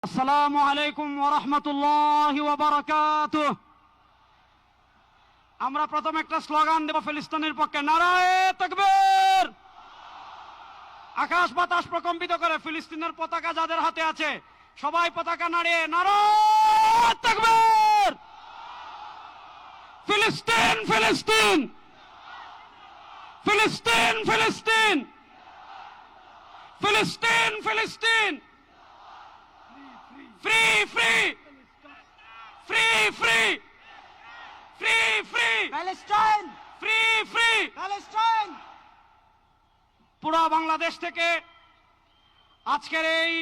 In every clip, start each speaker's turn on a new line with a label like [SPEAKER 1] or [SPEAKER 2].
[SPEAKER 1] আসসালামু আলাইকুম ওয়া রাহমাতুল্লাহি ওয়া বারাকাতুহু। আমরা প্রথম একটা স্লোগান দেব ফিলিস্তিনের পক্ষে, নারায়ে তাকবীর। আকাশ বাতাস প্রকম্পিত করে ফিলিস্তিনের পতাকা যাদের হাতে আছে সবাই পতাকা নাড়িয়ে নারায়ে তাকবীর। ফিলিস্তিন ফিলিস্তিন ফিলিস্তিন ফিলিস্তিন ফিলিস্তিন ফিলিস্তিন। Free free free free free free
[SPEAKER 2] Palestine
[SPEAKER 1] free free.
[SPEAKER 2] Palestine.
[SPEAKER 1] পুরো বাংলাদেশ থেকে আজকের এই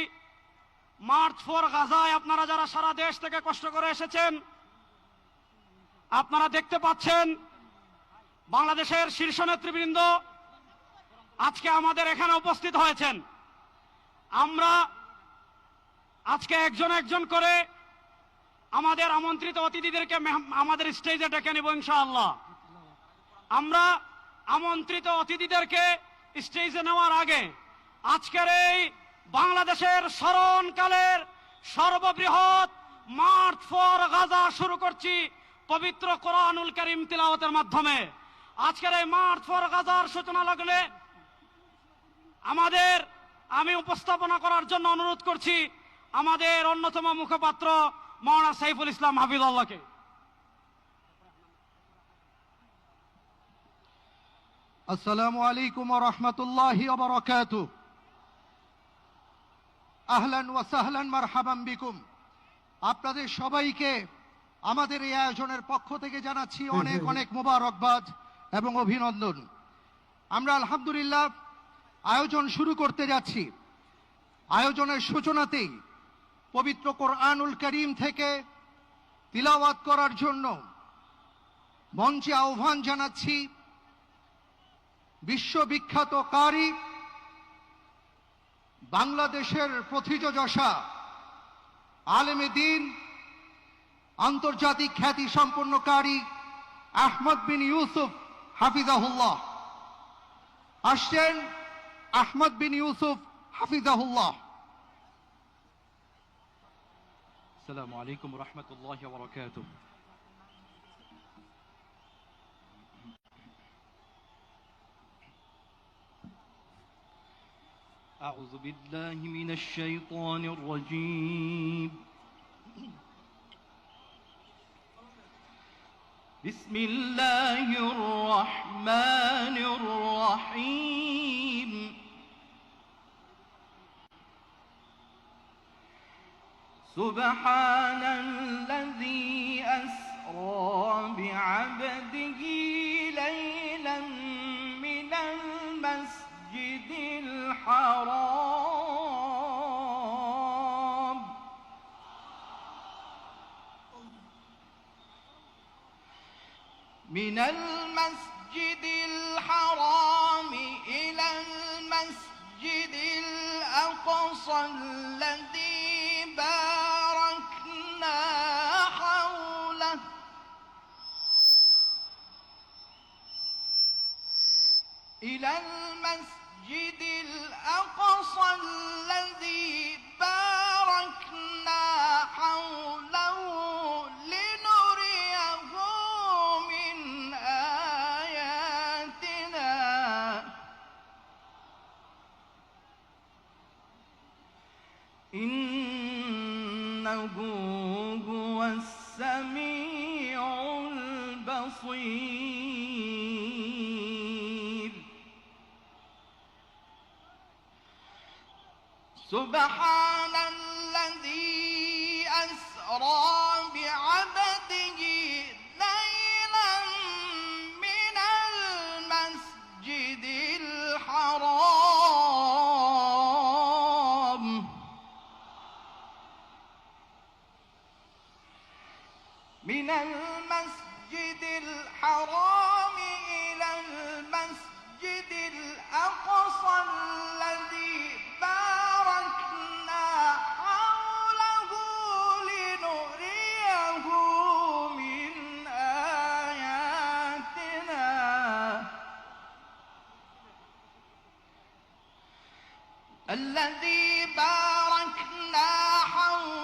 [SPEAKER 1] মার্চ ফর গাজায় আপনারা যারা সারা দেশ থেকে কষ্ট করে এসেছেন, আপনারা দেখতে পাচ্ছেন বাংলাদেশের শীর্ষ নেতৃবৃন্দ আজকে আমাদের এখানে উপস্থিত হয়েছেন। আমরা আজকে একজন একজন করে আমাদের আমন্ত্রিত অতিথিদেরকে আমাদের স্টেজে ডেকে নেব ইনশাআল্লাহ। আমরা আমন্ত্রিত অতিথিদেরকে স্টেজে নেওয়ার আগে আজকের এই বাংলাদেশের স্মরণকালের সর্ববৃহৎ মার্চ ফর গাজা শুরু করছি পবিত্র কোরআনুল কারীম তিলাওয়াতের মাধ্যমে। আজকের এই মার্চ ফর গাজার সূচনা লগ্নে আমি উপস্থাপনা করার জন্য অনুরোধ করছি আমাদের অন্যতম মুখপাত্র মাওলানা সাইফুল ইসলাম হাফিজাল্লাহকে।
[SPEAKER 3] আসসালামু আলাইকুম ওয়া রাহমাতুল্লাহি ওয়া বারাকাতুহু। আহলান ওয়া সাহলান মারহাবান বিকুম। আপনাদের সবাইকে আমাদের এই আয়োজনের পক্ষ থেকে জানাচ্ছি অনেক অনেক মোবারকবাদ এবং অভিনন্দন। আমরা আলহামদুলিল্লাহ আয়োজন শুরু করতে যাচ্ছি। আয়োজনের সূচনাতেই পবিত্র কোরআনুল কারীম থেকে তিলাওয়াত করার জন্য মঞ্চে আহ্বান জানাচ্ছি বিশ্ববিখ্যাত কারি, বাংলাদেশের প্রথিতযশা আলেমে দ্বীন, আন্তর্জাতিক খ্যাতি সম্পন্ন কারি আহমদ বিন ইউসুফ হাফিজাহুল্লাহ। আসছেন আহমদ বিন ইউসুফ হাফিজাহুল্লাহ।
[SPEAKER 4] السلام عليكم ورحمة الله وبركاته. أعوذ بالله من الشيطان الرجيم. بسم الله الرحمن الرحيم. سبحان الذي أسرى بعبده ليلا من المسجد الحرام إلى المسجد الأقصى الذي باركنا حوله إلى المسجد الأقصى الذي باركنا حوله لنريه من آياتنا إنه هو السميع البصير. سبحان الذي أسرى بعبده ليلا من المسجد الحرام إلى المسجد الأقصى الذي باركنا حوله لنريه من آياتنا الذي باركنا حوله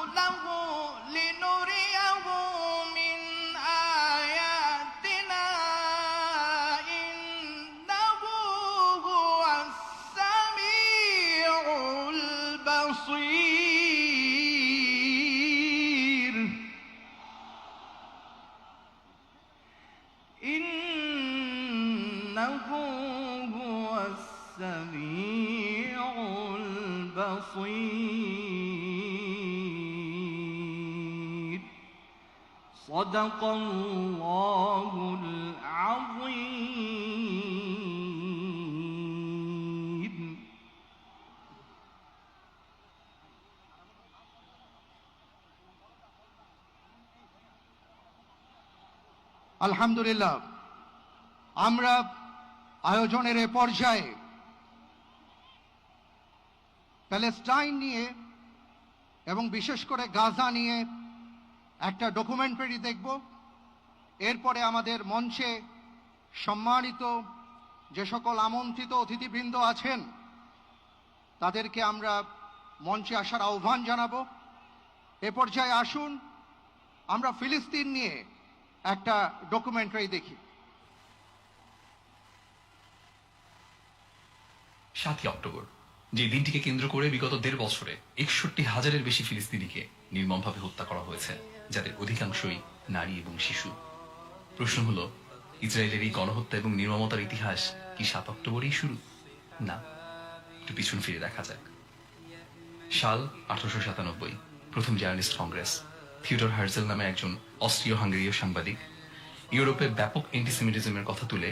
[SPEAKER 2] صدق الله العظيم.
[SPEAKER 3] আলহামদুলিল্লাহ, আমরা আয়োজনের এ পর্যায়ে প্যালেস্টাইন নিয়ে এবং বিশেষ করে গাজা নিয়ে একটা ডকুমেন্টারি দেখব। এরপরে আমাদের মঞ্চে সম্মানিত যে সকল আমন্ত্রিত অতিথিবৃন্দ আছেন তাদেরকে আমরা মঞ্চে আসার আহ্বান জানাবো। এ পর্যায়ে আসুন আমরা ফিলিস্তিন নিয়ে একটা ডকুমেন্টারি দেখি।
[SPEAKER 5] 7ই অক্টোবর, যে দিনটিকে কেন্দ্র করে বিগত 1.5 বছরে 61,000-এর বেশি ফিলিস্তিনিকে নির্মমভাবে হত্যা করা হয়েছে, যাদের অধিকাংশই নারী এবং শিশু। প্রশ্ন হলো, ইসরায়েলের এই গণহত্যা এবং নির্মমতার ইতিহাস কি 7 অক্টোবরেই শুরু? না, একটু পিছন ফিরে দেখা যাক। সাল 1897, প্রথম জার্নালিস্ট কংগ্রেস। থিওডর হার্জেল নামে একজন অস্ট্রীয় হাঙ্গেরীয় সাংবাদিক ইউরোপে ব্যাপক অ্যান্টিসেমিটিজমের কথা তুলে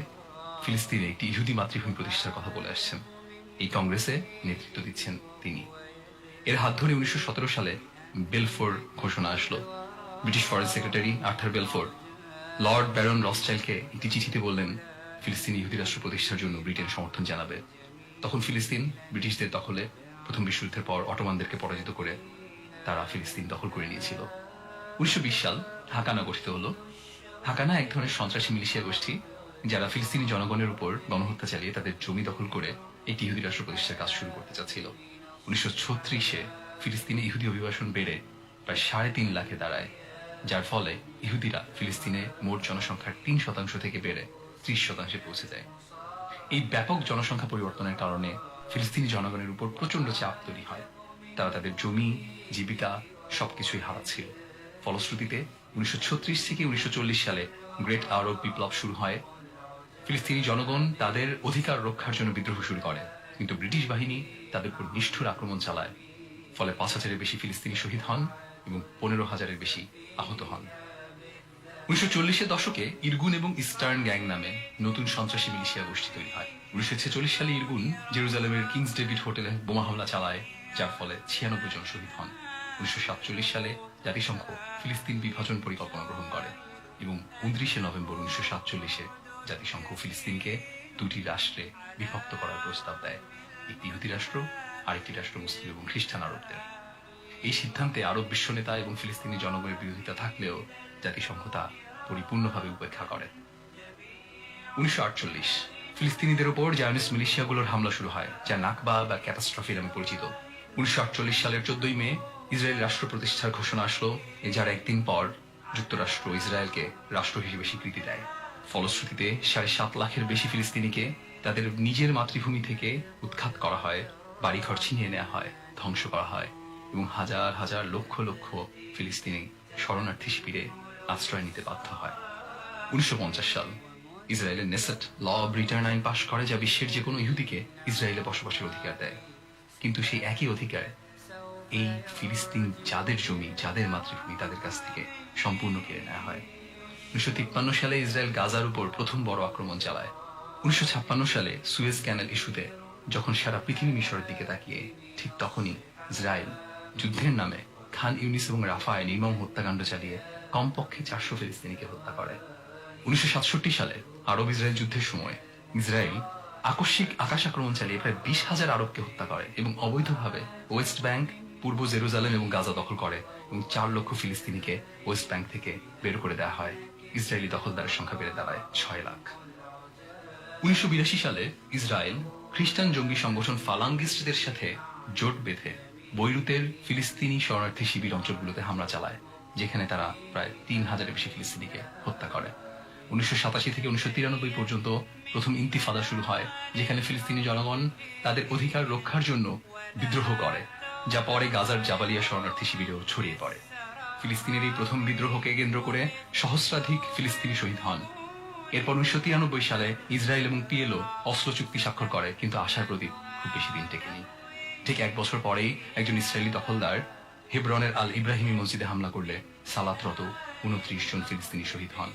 [SPEAKER 5] ফিলিস্তিনে একটি ইহুদি মাতৃভূমি প্রতিষ্ঠার কথা বলে আসছেন। এই কংগ্রেসে নেতৃত্ব দিচ্ছেন তিনি। এর হাত ধরে 1917 সালে বেলফোর ঘোষণা আসলো। British foreign secretary Arthur Balfour Lord Baron রসচাইল্ডকে একটি চিঠিতে বললেন ফিলিস্তিন ইহুদি রাষ্ট্র প্রতিষ্ঠার জন্য ব্রিটেন সমর্থন জানাবে। তখন ফিলিস্তিন ব্রিটিশদের দখলে। প্রথম বিশ্বযুদ্ধের পর অটোমানদেরকে পরাজিত করে তারা ফিলিস্তিন দখল করে নিয়েছিল। 1920 সাল হাকানা গঠিত হলো। হাকানা এক ধরনের সন্ত্রাসী মিলিশিয়া গোষ্ঠী যারা ফিলিস্তিনি জনগণের উপর গণহত্যা চালিয়ে তাদের জমি দখল করে একটি ইহুদি রাষ্ট্র প্রতিষ্ঠার কাজ শুরু করতে চাচ্ছিল। 1936-এ ফিলিস্তিনে ইহুদি অভিবাসন বেড়ে প্রায় 3.5 লাখে দাঁড়ায়, যার ফলে ইহুদিরা ফিলিস্তিনে মোট জনসংখ্যার 3% থেকে বেড়ে 30% পৌঁছে যায়। এই ব্যাপক জনসংখ্যা পরিবর্তনের কারণে ফিলিস্তিনি জনগণের উপর প্রচন্ড চাপ তৈরি হয়। তারা তাদের জমি, জীবিকা সবকিছুই হারাচ্ছিল। ফলশ্রুতিতে 1936 থেকে 1940 সালে গ্রেট আরব বিপ্লব শুরু হয়। ফিলিস্তিনি জনগণ তাদের অধিকার রক্ষার জন্য বিদ্রোহ শুরু করে, কিন্তু ব্রিটিশ বাহিনী তাদের উপর নিষ্ঠুর আক্রমণ চালায়। ফলে 5,000-এর বেশি ফিলিস্তিনি শহীদ হন এবং 15,000-এর বেশি আহত হন। 1940-এর দশকে ইরগুন এবং ইস্টার্ন গ্যাং নামে নতুন সন্ত্রাসী মিলিশিয়া গোষ্ঠী তৈরি হয়। 1946 সালে ইরগুন জেরুজালেমের কিংস ডেভিড হোটেলে বোমা হামলা চালায়, যার ফলে 96 জন শহীদ হন। 1947 সালে জাতিসংঘ ফিলিস্তিন বিভাজন পরিকল্পনা গ্রহণ করে এবং 29 নভেম্বর 1947-এ জাতিসংঘ ফিলিস্তিনকে 2টি রাষ্ট্রে বিভক্ত করার প্রস্তাব দেয়, একটি ইহুদি রাষ্ট্র, আরেকটি রাষ্ট্র মুসলিম এবং খ্রিস্টান আরবদের। এই সিদ্ধান্তে আরব বিশ্ব নেতা এবং ফিলিস্তিনি জনগণের বিরোধিতা থাকলেও জাতিসংঘ তা পরিপূর্ণভাবে উপেক্ষা করে। 1948 ফিলিস্তিনিদের উপর জায়নিস্ট মিলিশিয়াগুলোর হামলা শুরু হয়, যা নাকবা বা ক্যাটাস্ট্রফি নামে পরিচিত। 1948 সালের 14 মে ইসরায়েল রাষ্ট্র প্রতিষ্ঠার ঘোষণা আসলো, যার একদিন পর যুক্তরাষ্ট্র ইসরায়েলকে রাষ্ট্র হিসেবে স্বীকৃতি দেয়। ফলশ্রুতিতে 7.5 লাখের বেশি ফিলিস্তিনিকে তাদের নিজের মাতৃভূমি থেকে উৎখাত করা হয়, বাড়িঘর ছিনিয়ে নেওয়া হয়, ধ্বংস করা হয় এবং হাজার হাজার লক্ষ লক্ষ ফিলিস্তিনি শরণার্থী শিবিরে আশ্রয় নিতে বাধ্য হয়। 1950 সাল ইসরায়েলের নেসেট ল অব রিটার্ন আইন পাশ করে, যা বিশ্বের যে কোনো ইহুদিকে ইসরায়েলে বসবাসের অধিকার দেয়। কিন্তু সেই একই অধিকার এই ফিলিস্তিন যাদের জমি, যাদের মাতৃভূমি, তাদের কাছ থেকে সম্পূর্ণ কেড়ে নেওয়া হয়। 1953 সালে ইসরায়েল গাজার উপর প্রথম বড় আক্রমণ চালায়। 1956 সালে সুয়েজ ক্যানেল ইস্যুতে যখন সারা পৃথিবী মিশরের দিকে তাকিয়ে, ঠিক তখনই ইসরায়েল যুদ্ধের নামে খান ইউনিস এবং রাফায় নির্মম হত্যাকাণ্ড চালিয়ে কমপক্ষে 400 ফিলিস্তিনিকে হত্যা করে। 1967 সালে আরব ইসরায়েল যুদ্ধের সময় ইসরায়েল আকস্মিক আকাশ আক্রমণ চালিয়ে প্রায় 20,000 আরবকে হত্যা করে এবং অবৈধভাবে ওয়েস্ট ব্যাংক, পূর্ব জেরুজালেম এবং গাজা দখল করে এবং 4 লক্ষ ফিলিস্তিনিকে ওয়েস্ট ব্যাংক থেকে বের করে দেওয়া হয়। ইসরায়েলি দখলদারের সংখ্যা বেড়ে দাঁড়ায় 6 লাখ। 1982 সালে ইসরায়েল খ্রিস্টান জঙ্গি সংগঠন ফালাঙ্গিস্টদের সাথে জোট বেঁধে বৈরুতের ফিলিস্তিনি শরণার্থী শিবির অঞ্চলগুলোতে হামলা চালায়, যেখানে তারা প্রায় 3,000-এর বেশি ফিলিস্তিনিকে হত্যা করে। 1987 থেকে 1993 পর্যন্ত প্রথম ইন্তিফাদা শুরু হয়, যেখানে ফিলিস্তিনি জনগণ তাদের অধিকার রক্ষার জন্য বিদ্রোহ করে, যা পরে গাজার জাবালিয়া শরণার্থী শিবিরেও ছড়িয়ে পড়ে। ফিলিস্তিনের এই প্রথম বিদ্রোহকে কেন্দ্র করে সহস্রাধিক ফিলিস্তিনি শহীদ হন। এরপর 1993 সালে ইসরায়েল এবং পিএলও অসলো চুক্তি স্বাক্ষর করে, কিন্তু আশার প্রদীপ খুব বেশি দিন টেকেনি। ঠিক 1 বছর পরেই একজন ইসরায়েলি দখলদার হেব্রনের আল ইব্রাহিমি মসজিদে হামলা করলে সালাতরত 29 জন ফিলিস্তিনি শহীদ হন।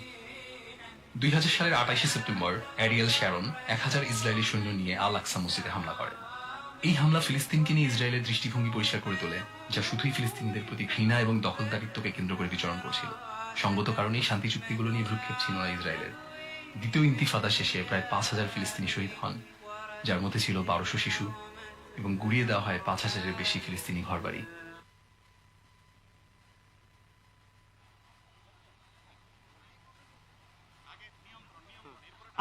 [SPEAKER 5] 2000 সালের 28শে সেপ্টেম্বর অ্যারিয়েল শ্যারন 1000 ইসরায়েলি সৈন্য নিয়ে আল আকসা মসজিদে হামলা করেন। এই হামলা ফিলিস্তিনকে নিয়ে ইসরায়েলের দৃষ্টিভঙ্গি পরিষ্কার করে তোলে, যা শুধুই ফিলিস্তিনিদের প্রতি ঘৃণা এবং দখলদারিত্বকে কেন্দ্র করে বিচরণ করছিল। সঙ্গত কারণেই শান্তি চুক্তিগুলো নিয়ে ভ্রুক্ষেপ ছিল না ইসরায়েলের। দ্বিতীয় ইন্তিফাদা শেষে প্রায় 5000 ফিলিস্তিনি শহীদ হন, যার মধ্যে ছিল 1200 শিশু, এবং গুড়িয়ে দেওয়া হয় 5000-এর বেশি ফিলিস্তিনি ঘরবাড়ি।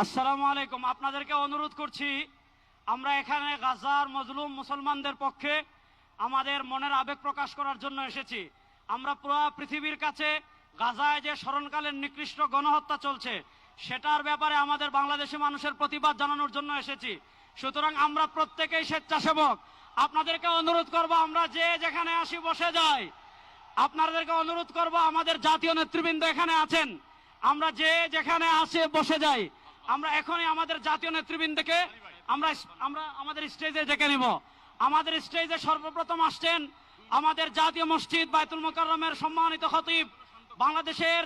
[SPEAKER 1] আসসালামু আলাইকুম। আপনাদেরকে অনুরোধ করছি, আমরা এখানে গাজার মজলুম মুসলমানদের পক্ষে আমাদের মনের আবেগ প্রকাশ করার জন্য এসেছি। আমরা পুরো পৃথিবীর কাছে গাজায় যে স্মরণকালের নিকৃষ্ট গণহত্যা চলছে সেটার ব্যাপারে আমাদের বাংলাদেশি মানুষের প্রতিবাদ জানানোর জন্য এসেছি। সুতরাং আমরা প্রত্যেকেই স্বেচ্ছাসেবক। আপনাদেরকে অনুরোধ করব, আমরা যে যেখানে আসি বসে যাই। আপনাদেরকে অনুরোধ করব, আমাদের জাতীয় নেতৃবৃন্দ এখানে আছেন, আমরা যে যেখানে আসে বসে যাই। আমরা এখনই আমাদের জাতীয় নেতৃবৃন্দকে আমরা আমাদের স্টেজে ডেকে নিব। আমাদের স্টেজে সর্বপ্রথম আসছেন আমাদের জাতীয় মসজিদ বাইতুল মুকাররমের সম্মানিত খতিব, বাংলাদেশের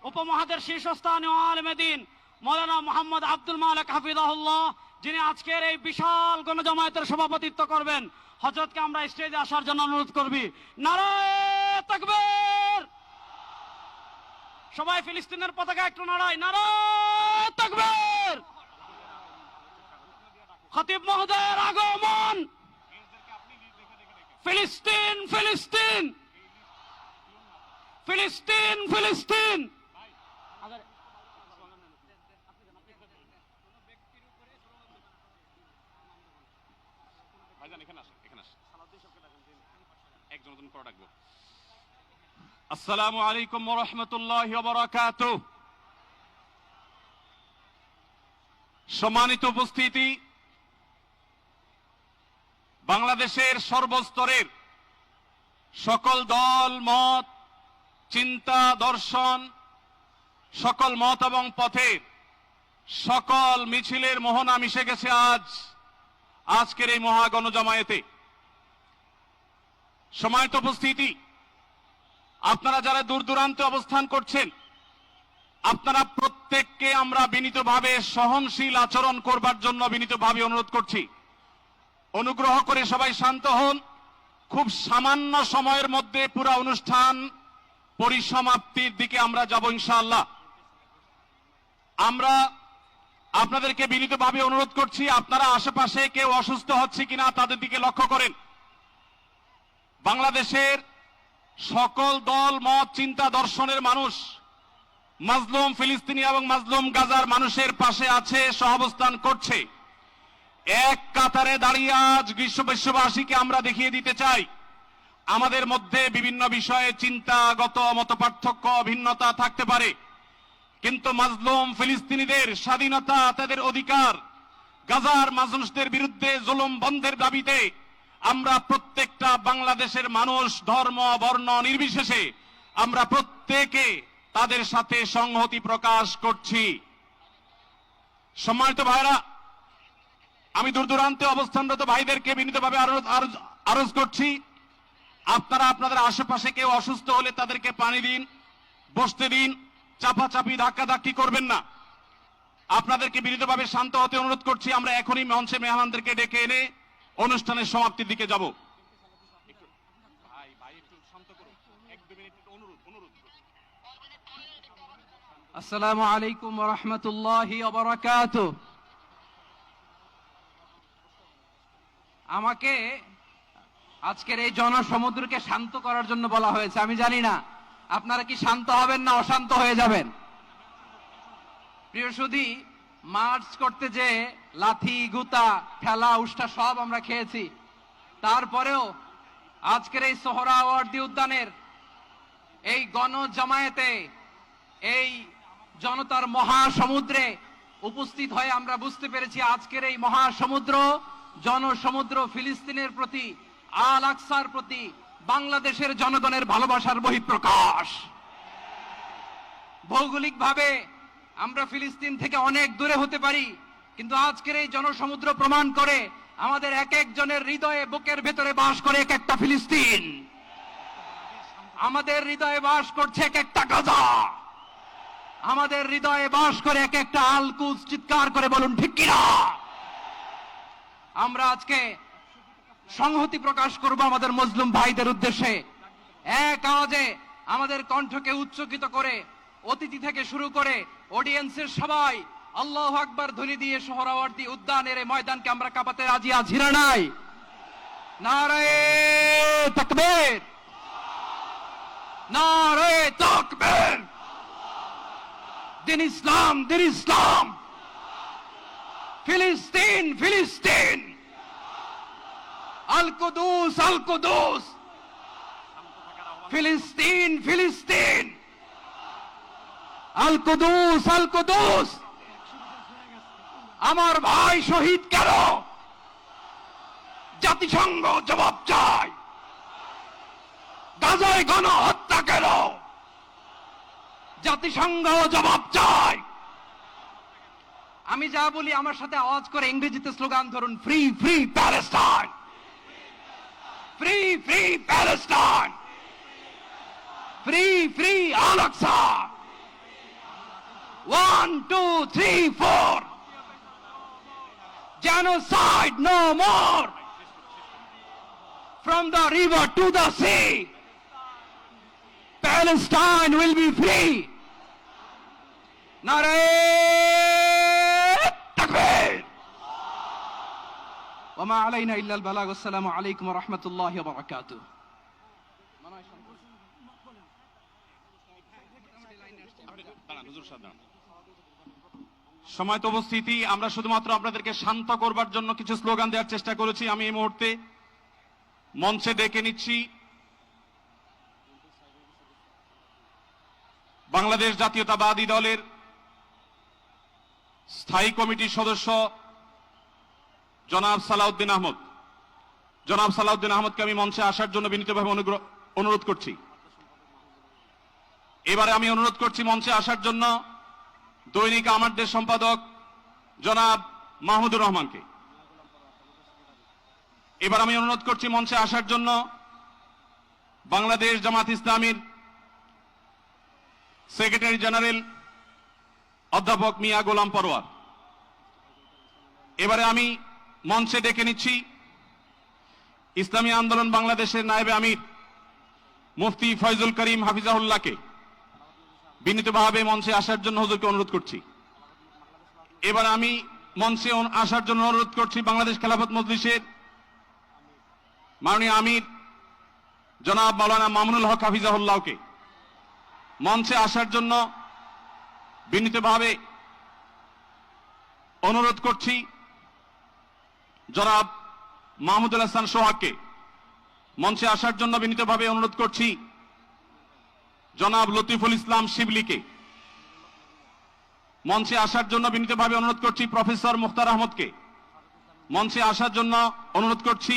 [SPEAKER 1] উপমহাদের শীর্ষস্থানীয় আলেমে দ্বীন মৌলানা মোহাম্মদ আব্দুল মালিক হাফিজাহুল্লাহ, যিনি আজকের এই বিশাল গণজামায়াতের সভাপতিত্ব করবেন। হযরতকে আমরা স্টেজে আসার জন্য অনুরোধ করবি। নারায়ে তাকবীর! সবাই ফিলিস্তিনের পতাকা একটু নাড়াই। নারায়ে তাকবীর! খতিব মহোদয়ের আগমন। ফিলিস্তিন ফিলিস্তিন ফিলিস্তিন ফিলিস্তিন।
[SPEAKER 6] আসসালামু আলাইকুম ওয়া রাহমাতুল্লাহি ওয়া বারাকাতুহু। সম্মানিত উপস্থিতি, বাংলাদেশের সর্বস্তরের সকল দল মত, চিন্তা দর্শন, সকল মত এবং পথের সকল মিছিলের মোহনা মিশে গেছে আজকের এই মহা গণজামায়াতে। সম্মানিত উপস্থিতি, আপনারা যারা দূর দূরান্তে অবস্থান করছেন, আপনারা প্রত্যেককে আমরা বিনীতভাবে সহনশীল আচরণ করবার জন্য বিনীতভাবে অনুরোধ করছি। অনুগ্রহ করে সবাই শান্ত হন। খুব সামান্য সময়ের মধ্যে পুরো অনুষ্ঠান পরিসমাপ্তির দিকে আমরা যাব ইনশাআল্লাহ। আমরা আপনাদেরকে বিনীতভাবে অনুরোধ করছি, আপনারা আশেপাশে কেউ অসুস্থ হচ্ছে কিনা তাদের দিকে লক্ষ্য করেন। বাংলাদেশের সকল দল মত চিন্তা দর্শনের মানুষ মাজলুম ফিলিস্তিনি এবং মাজলুম গাজার মানুষের পাশে আছে, সহাবস্থান করছে। এক কাতারে দাঁড়িয়ে আজ বিশ্ববাসীকে আমরা দেখিয়ে দিতে চাই, আমাদের মধ্যে বিভিন্ন বিষয়ে চিন্তাগত মতপার্থক্য ভিন্নতা থাকতে পারে, কিন্তু মাজলুম ফিলিস্তিনিদের স্বাধীনতা, তাদের অধিকার, গাজার মানুষদের বিরুদ্ধে জুলুম বন্ধের দাবিতে আমরা প্রত্যেকটা বাংলাদেশের মানুষ ধর্ম বর্ণ নির্বিশেষে আমরা প্রত্যেকে তাদের সাথে সংহতি প্রকাশ করছি। সম্মানিত ভাইরা, আমি দূর দূরান্তে অবস্থানরত ভাইদেরকে বিনীতভাবে আরজ করছি, আপনারা আপনাদের আশেপাশে কেউ অসুস্থ হলে তাদেরকে পানি দিন, বসতে দিন, চাপাচাপি ধাক্কাধাক্কি করবেন না। আপনাদেরকে বিনীতভাবে শান্ত হতে অনুরোধ করছি। আমরা এখনই মঞ্চে মেহমানদেরকে ডেকে এনে অনুষ্ঠানের সমাপ্তির দিকে যাব।
[SPEAKER 2] আসসালামু আলাইকুম ওয়া রাহমাতুল্লাহি ওয়া বারাকাতুহু। আমাকে আজকের এই জনসমুদ্রকে শান্ত করার জন্য বলা হয়েছে। আমি জানি না আপনারা কি শান্ত হবেন না অশান্ত হয়ে যাবেন। প্রিয় সুধী, মার্চ করতে যে লাথি গুতা ঠেলা উষ্টা সব আমরা খেয়েছি, তারপরেও আজকের এই সোহরাওয়ার্দী উদ্যানের এই গণজামায়াতে এই জনতার মহাসমুদ্রে উপস্থিত হয়ে আমরা বুঝতে পেরেছি আজকের এই মহাসমুদ্র জনসমুদ্র ফিলিস্তিনের প্রতি, আল আকসার প্রতি বাংলাদেশের জনগণের ভালোবাসার বহিঃপ্রকাশ। ভৌগোলিকভাবে আমরা ফিলিস্তিন থেকে অনেক দূরে হতে পারি, কিন্তু আজকের এই জনসমুদ্র প্রমাণ করে আমাদের এক একজনের হৃদয়ে বুকের ভেতরে বাস করে এক একটা ফিলিস্তিন। আমাদের হৃদয়ে বাস করছে এক একটা গাজা, আমাদের হৃদয়ে বাস করে এক একটা আলকুস। চিৎকার করে বলুন ঠিক কিনা। আমরা আজকে সংহতি প্রকাশ করব আমাদের মুসলিম ভাইদের উদ্দেশ্যে। এক আওয়াজে আমাদের কণ্ঠকে উচ্চকিত করে অতিথি থেকে শুরু করে অডিয়েন্সের সবাই আল্লাহু আকবার ধ্বনি দিয়ে সোহরাওয়ার্দী উদ্যানের এই ময়দানকে আমরা কাঁপাতে রাজি আছি না নাই? নারায়ে তাকবীর, নারায়ে তাকবীর। দিন ইসলাম, দিন ইসলাম। ফিলিস্তিন, ফিলিস্তিন। আল কুদুস, আল কুদুস। ফিলিস্তিন, ফিলিস্তিন। আল কুদুস, আল কুদুস। আমার ভাই শহীদ কেন? জাতিসংঘ জবাব চায়। গাজায় গণহত্যা কেন? জাতিসংঘ জবাব চায়। আমি যা বলি আমার সাথে আওয়াজ করে ইংরেজিতে স্লোগান ধরুন, free free Palestine, free free Palestine, free free Al Aqsa. 1 2 3 4 genocide no more, from the river to the sea, Palestine will be free. Nare takbir. Wa ma alayna illa al-balagh. Assalamu alaykum wa rahmatullahi wa barakatuh.
[SPEAKER 6] সময়ত উপস্থিতি, আমরা শুধুমাত্র আপনাদেরকে শান্ত করবার জন্য কিছু slogan দেওয়ার চেষ্টা করেছি। আমি এই মুহূর্তে মঞ্চে ডেকে নিচ্ছি বাংলাদেশ জাতীয়তাবাদী দলের স্থায়ী কমিটির সদস্য জনাব সালাউদ্দিন আহমদ। জনাব সালাউদ্দিন আহমদকে আমি মঞ্চে আসার জন্য বিনীতভাবে অনুরোধ করছি। এবারে আমি অনুরোধ করছি মঞ্চে আসার জন্য দৈনিক আমার দেশ সম্পাদক জনাব মাহমুদুর রহমানকে। এবার আমি অনুরোধ করছি মঞ্চে আসার জন্য বাংলাদেশ জামাত ইসলামীর সেক্রেটারি জেনারেল অধ্যাপক মিয়া গোলাম পরোয়ার। এবারে আমি মঞ্চে ডেকে নিচ্ছি ইসলামী আন্দোলন বাংলাদেশের নায়েবে আমির মুফতি ফয়জুল করিম হাফিজাহুল্লাহকে বিনীতভাবে মঞ্চে আসার জন্য হুজুরকে অনুরোধ করছি। এবার আমি মঞ্চে আসার জন্য অনুরোধ করছি বাংলাদেশ খেলাফত মজলিসের মাননীয় আমির জনাব মাওলানা মামুনুল হক হাফিজাহুল্লাহকে মঞ্চে আসার জন্য বিনীতভাবে অনুরোধ করছি। জনাব মাহমুদুল হাসান সোহাগকে মঞ্চে আসার জন্য বিনীতভাবে অনুরোধ করছি। জনাব লতিফুল ইসলাম শিবলিকে মঞ্চে আসার জন্য বিনীতভাবে অনুরোধ করছি। প্রফেসর মুখতার আহমদকে মঞ্চে আসার জন্য অনুরোধ করছি।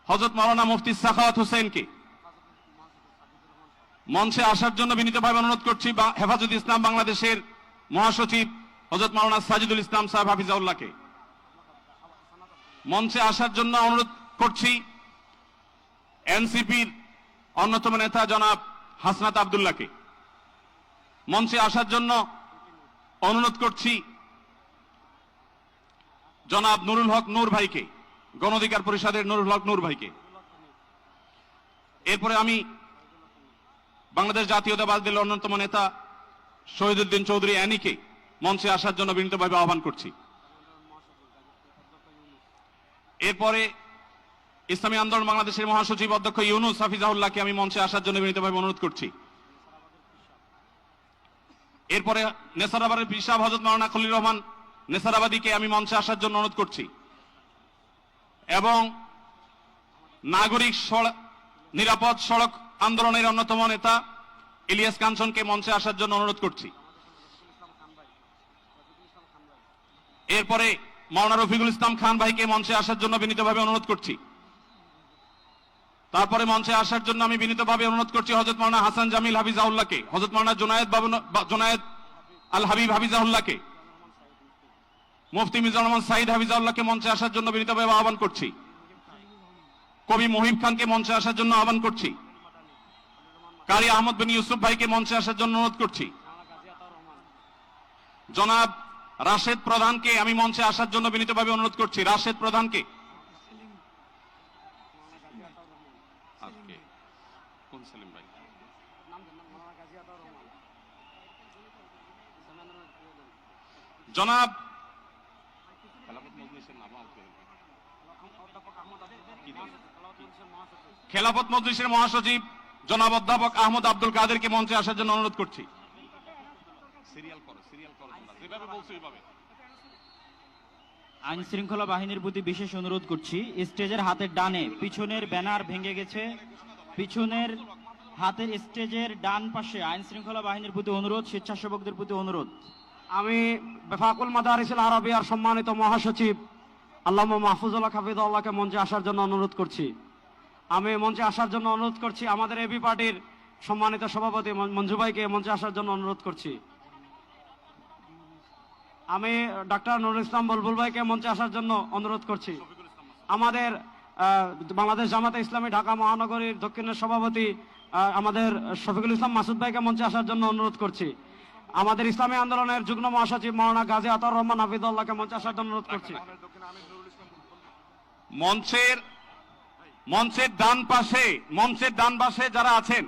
[SPEAKER 6] হযরত মাওলানা মুফতি সাখাওয়াত হোসেনকে মঞ্চে আসার জন্য বিনীতভাবে অনুরোধ করছি। হেফাজত ইসলাম বাংলাদেশের মহাসচিব হযরত মাওলানা সাজিদুল ইসলাম সাহেব হাফিজাউল্লাহকে মঞ্চে আসার জন্য অনুরোধ করছি। এনসিপির অন্যতম নেতা জনাব হাসনাত আব্দুল্লাহকে মঞ্চে আসার জন্য অনুরোধ করছি। জনাব নুরুল হক নূর ভাইকে, গণ অধিকার পরিষদের নুরুল হক নূর ভাইকে। এরপরে আমি বাংলাদেশ জাতীয়তাবাদী দলের অন্যতম নেতা শহীদুদ্দিন চৌধুরী অ্যানিকে মঞ্চে আসার জন্য বিনীতভাবে আহ্বান করছি। এরপরে ইসলামী আন্দোলন বাংলাদেশের মহাসচিব অধ্যক্ষ ইউনুস হাফিজাহুল্লাহকে আমি মঞ্চে আসার জন্য বিনীতভাবে অনুরোধ করছি। এরপরে নেসারাবাদের পীর সাহেব হযরত মাওলানা খলিল রহমান নেসারাবাদীকে আমি মঞ্চে আসার জন্য অনুরোধ করছি এবং নাগরিক নিরাপদ সড়ক আন্দোলনের অন্যতম নেতা ইলিয়াস কাঞ্চনকে মঞ্চে আসার জন্য অনুরোধ করছি। এরপরে মাওলানা রফিকুল ইসলাম খান ভাইকে মঞ্চে আসার জন্য বিনীতভাবে অনুরোধ করছি। তারপরে মঞ্চে আসার জন্য আমি বিনীতভাবে অনুরোধ করছি হযরত মাওলানা হাসান জামিল হাফিজাহুল্লাহকে, হযরত মাওলানা জুনায়েদ আল হাবিব হাফিজাহুল্লাহকে, মুফতি মিজানুর রহমান সাঈদ হাফিজাহুল্লাহকে মঞ্চে আসার জন্য বিনীতভাবে আহ্বান করছি। কবি মুহিব খানকে মঞ্চে আসার জন্য আহ্বান করছি। কারি আহমদ বিন ইউসুফ ভাইকে মঞ্চে আসার জন্য অনুরোধ করছি। জনাব রাশেদ প্রধানকে আমি মঞ্চে আসার জন্য বিনীতভাবে অনুরোধ করছি। রাশেদ প্রধানকে কোন সেলিম ভাই? জনাব খেলাফত মজলিসের মহাসচিব জনাব অধ্যাপক আহমদ আব্দুল কাদেরকে মঞ্চে আসার জন্য অনুরোধ করছি। সিরিয়াল করো তোমরা, যেভাবে বলছো এইভাবে।
[SPEAKER 7] আইন শৃঙ্খলা বাহিনীর প্রতি বিশেষ অনুরোধ করছি, স্টেজের হাতের ডানে পিছনের ব্যানার ভেঙে গেছে, পিছনের হাতের স্টেজের ডান পাশে আইন শৃঙ্খলা বাহিনীর প্রতি অনুরোধ, স্বেচ্ছাসেবকদের প্রতি অনুরোধ।
[SPEAKER 1] আমি বেফাকুল মাদারিসুল আরাবিয়ার সম্মানিত মহাসচিব আল্লামা মাহফুজুল্লাহ হাফিজুল্লাহকে মঞ্চে আসার জন্য অনুরোধ করছি। আমি মঞ্চে আসার জন্য অনুরোধ করছি। আমাদের এবি পার্টির সম্মানিত সভাপতি মঞ্জু ভাইকে মঞ্চে আসার জন্য অনুরোধ করছি। আমি ডক্টর নুরুল ইসলাম বুলবুল ভাইকে মঞ্চে আসার জন্য অনুরোধ করছি। আমাদের বাংলাদেশ জামাতে ইসলামী ঢাকা মহানগরীর দক্ষিণের সভাপতি আমাদের শফিকুল ইসলাম মাসুদ ভাইকে মঞ্চে আসার জন্য অনুরোধ করছি। আমাদের ইসলামী আন্দোলনের যুগ্ম মহাসচিব মাওলানা গাজী আতাউর রহমান হাফিজুল্লাহকে মঞ্চে আসার জন্য অনুরোধ করছি।
[SPEAKER 6] মঞ্চের ডান পাশে যারা আছেন,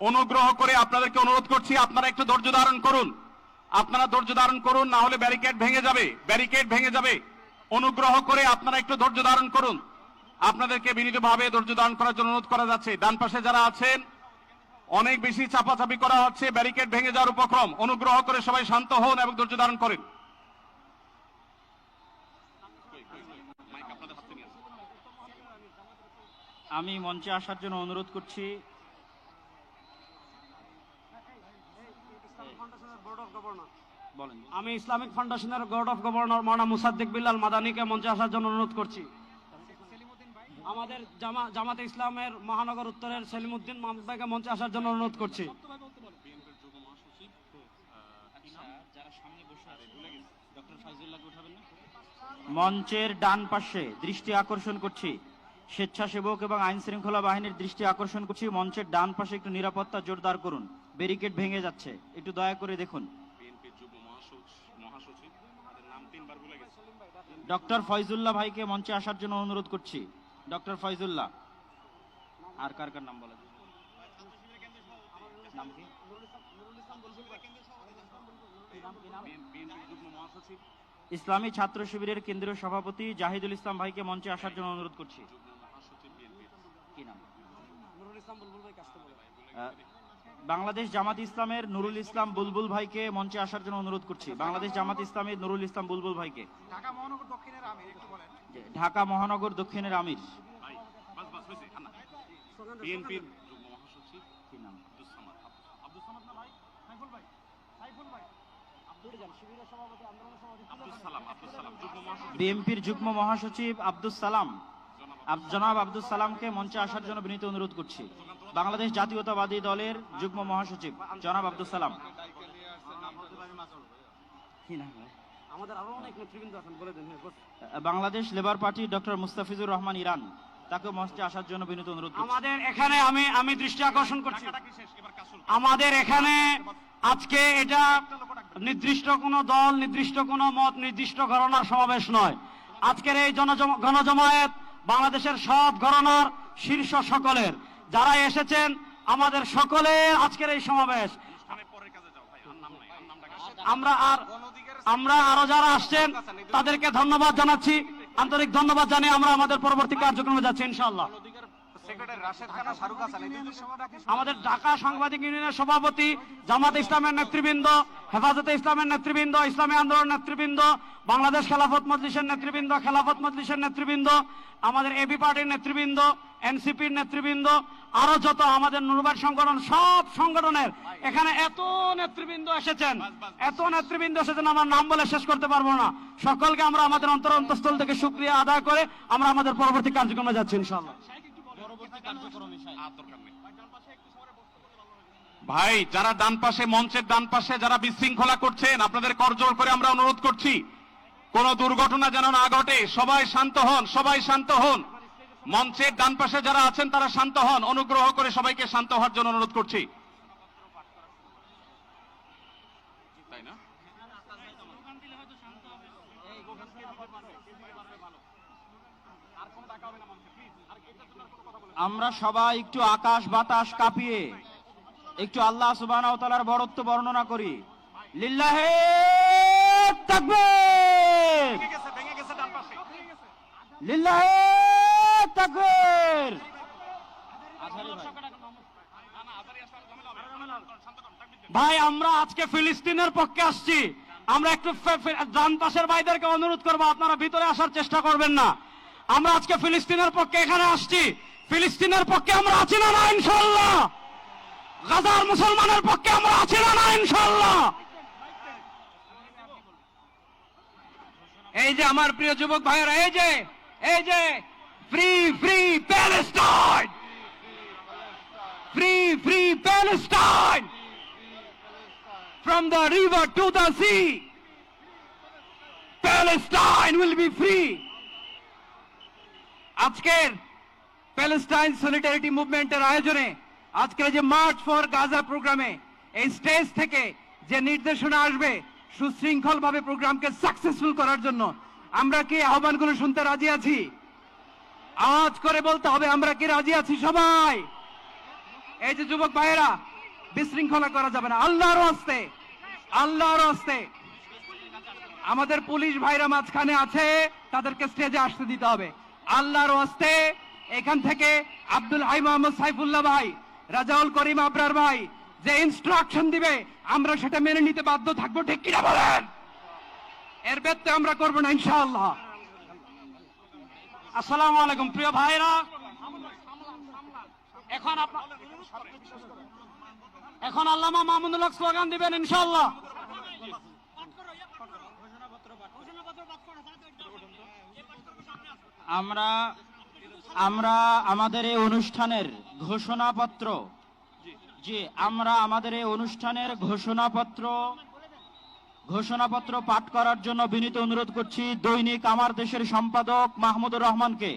[SPEAKER 6] অনুগ্রহ করে আপনাদেরকে অনুরোধ করছি, আপনারা একটু ধৈর্য ধারণ করুন। না হলে ব্যারিকেড ভেঙে যাবে। অনুগ্রহ করে আপনারা একটু ধৈর্য ধারণ করুন। আপনাদেরকে বিনীতভাবে ধৈর্য ধারণ করার জন্য অনুরোধ করা যাচ্ছে। ডান পাশে যারা আছেন, অনেক বেশি চাপাচাপি করা হচ্ছে, ব্যারিকেড ভেঙে যাওয়ার উপক্রম। অনুগ্রহ করে সবাই শান্ত হন এবং ধৈর্য ধারণ করেন।
[SPEAKER 7] আমি মঞ্চে আসার জন্য অনুরোধ করছি। বলেন।
[SPEAKER 1] আমি ইসলামিক ফাউন্ডেশনের বোর্ড অফ গভর্নর মাওলানা মুসাদ্দিক বিল্লাল মাদানীকে মঞ্চে আসার জন্য অনুরোধ করছি। আমাদের জামাতে ইসলামের মহানগর উত্তরের সেলিমউদ্দিন মাহমুদ ভাইকে মঞ্চে আসার জন্য অনুরোধ করছি।
[SPEAKER 7] মঞ্চের ডান পাশে দৃষ্টি আকর্ষণ করছি, স্বেচ্ছাসেবক এবং আইন শৃঙ্খলা বাহিনীর দৃষ্টি আকর্ষণ করছি। মঞ্চের ডান পাশে একটু নিরাপত্তা জোরদার করুন, ব্যারিকেড ভেঙে যাচ্ছে, একটু দয়া করে দেখুন। ডক্টর ফয়জুল্লাহ ভাইকে মঞ্চে আসার জন্য অনুরোধ করছি। ডক্টর ফয়জুল্লাহ। আর কার কার নাম বলা যায়? নাম কি? ইসলামী ছাত্র শিবিরের কেন্দ্রীয় সভাপতি জাহিদুল ইসলাম ভাইকে মঞ্চে আসার জন্য অনুরোধ করছি। কি নাম? বাংলাদেশ জামাত ইসলামের নুরুল ইসলাম বুলবুল ভাইকে মঞ্চে আসার জন্য অনুরোধ করছি। বাংলাদেশ জামাত ইসলামের নুরুল ইসলাম বুলবুল ভাইকে। ঢাকা মহানগর দক্ষিণের আমির। বিএনপির যুগ্ম মহাসচিব আব্দুস সালাম, জনাব আব্দুস সালামকে মঞ্চে আসার জন্য বিনীত অনুরোধ করছি। বাংলাদেশ জাতীয়তাবাদী দলের যুগ্ম মহাসচিব জনাব Abdus Salam. Bangladesh labour party doctor Mustafizur Rahman Iran, তাকে মঞ্চে আসার জন্য বিনীত অনুরোধ করছি।
[SPEAKER 1] আমাদের এখানে আমি দৃষ্টি আকর্ষণ করছি, আমাদের এখানে আজকে এটা নির্দিষ্ট কোনো দল, নির্দিষ্ট কোনো মত, নির্দিষ্ট ঘরানার সমাবেশ নয়। আজকের এই গণজমায়েত বাংলাদেশের সব ঘরানার শীর্ষ সকলের, যারা এসেছেন আমাদের সকলের আজকের এই সমাবেশ। আমরা আরো যারা আসছেন তাদেরকে ধন্যবাদ জানাচ্ছি, আন্তরিক ধন্যবাদ জানিয়ে আমরা আমাদের পরবর্তী কার্যক্রমে যাচ্ছি ইনশাআল্লাহ। আমাদের ঢাকা সাংবাদিক ইউনিয়নের সভাপতি, জামাত ইসলামের নেতৃবৃন্দ, হেফাজতে ইসলামের নেতৃবৃন্দ, ইসলামী আন্দোলন নেতৃবৃন্দ, বাংলাদেশ খেলাফত মজলিসের নেতৃবৃন্দ, খেলাফত মজলিসের নেতৃবৃন্দ, আমাদের এবি পার্টির নেতৃবৃন্দ, এনসিপির নেতৃবৃন্দ, আরো যত আমাদের নুরবাদ সংগঠন, সব সংগঠনের এখানে এত নেতৃবৃন্দ এসেছেন, আমার নাম বলে শেষ করতে পারবো না। সকলকে আমরা আমাদের অন্তঃস্থল থেকে শুকরিয়া আদায় করে আমরা আমাদের পরবর্তী কার্যক্রমে যাচ্ছি ইনশাআল্লাহ।
[SPEAKER 6] ভাই, যারা ডান পাশে, মঞ্চের ডান পাশে যারা বিশৃঙ্খলা করছেন, আপনাদের করজোর করে আমরা অনুরোধ করছি, কোন দুর্ঘটনা যেন না ঘটে। সবাই শান্ত হন। মঞ্চের ডান পাশে যারা আছেন তারা শান্ত হন, অনুগ্রহ করে সবাইকে শান্ত হওয়ার জন্য অনুরোধ করছি। তাই না?
[SPEAKER 7] আমরা সবাই একটু আকাশ বাতাস কাঁপিয়ে একটু আল্লাহ সুবহানাহু ওয়া তাআলার বড়ত্ব বর্ণনা করি। লিল্লাহে তাকবীর,
[SPEAKER 6] ভেঙে গেছে ডান পাশে।
[SPEAKER 7] লিল্লাহে তাকবীর।
[SPEAKER 1] ভাই আমরা আজকে ফিলিস্তিনের পক্ষে আসছি, আমরা একটু ডান পাশের ভাইদেরকে অনুরোধ করবো আপনারা ভিতরে আসার চেষ্টা করবেন না। আমরা আজকে ফিলিস্তিনের পক্ষে এখানে আসছি, ফিলিস্তিনের পক্ষে আমরা আছি না ইনশাল্লাহ? গাজার মুসলমানের পক্ষে আমরা আছি না ইনশাল্লাহ?
[SPEAKER 2] এই যে আমার প্রিয় যুবক ভাইয়েরা, এই যে free free Palestine, free free Palestine, from the river to the sea, Palestine will be free. আজকের প্যালেস্টাইন সলিডারিটি মুভমেন্টের আয়োজনে আজকের যে মার্চ ফর গাজা প্রোগ্রামে এই স্টেজ থেকে যে নির্দেশনা আসবে সুশৃঙ্খলভাবে প্রোগ্রামকে সাকসেসফুল করার জন্য, আমরা কি আহ্বানগুলো শুনতে রাজি আছি? আওয়াজ করে বলতে হবে, আমরা কি রাজি আছি সবাই? এই যে যুবক ভাইয়েরা, বিশৃঙ্খলা করা যাবে না, আল্লাহর হস্তে, আল্লাহর হস্তে। আমাদের পুলিশ ভাইরা মাঝখানে আছে, তাদেরকে স্টেজে আসতে দিতে হবে আল্লাহর হস্তে। এখান থেকে আব্দুল হাই মোহাম্মদ সাইফুল্লাহ ভাই, রাজাউল করিম আবরার ভাই যে ইনস্ট্রাকশন দিবে আমরা সেটা মেনে নিতে বাধ্য থাকবো, ঠিক কিনা বলেন? এর ব্যত্যয় আমরা করবো না ইনশাআল্লাহ।
[SPEAKER 1] আসসালামু আলাইকুম প্রিয় ভাইরা, এখন আল্লামা মামুনুল হক স্লোগান দিবেন ইনশাআল্লাহ।
[SPEAKER 7] আমরা আমাদের এই অনুষ্ঠানের ঘোষণাপত্র, ঘোষণাপত্র পাঠ করার জন্য বিনীত অনুরোধ করছি দৈনিক আমার দেশের সম্পাদক মাহমুদুর রহমানকে।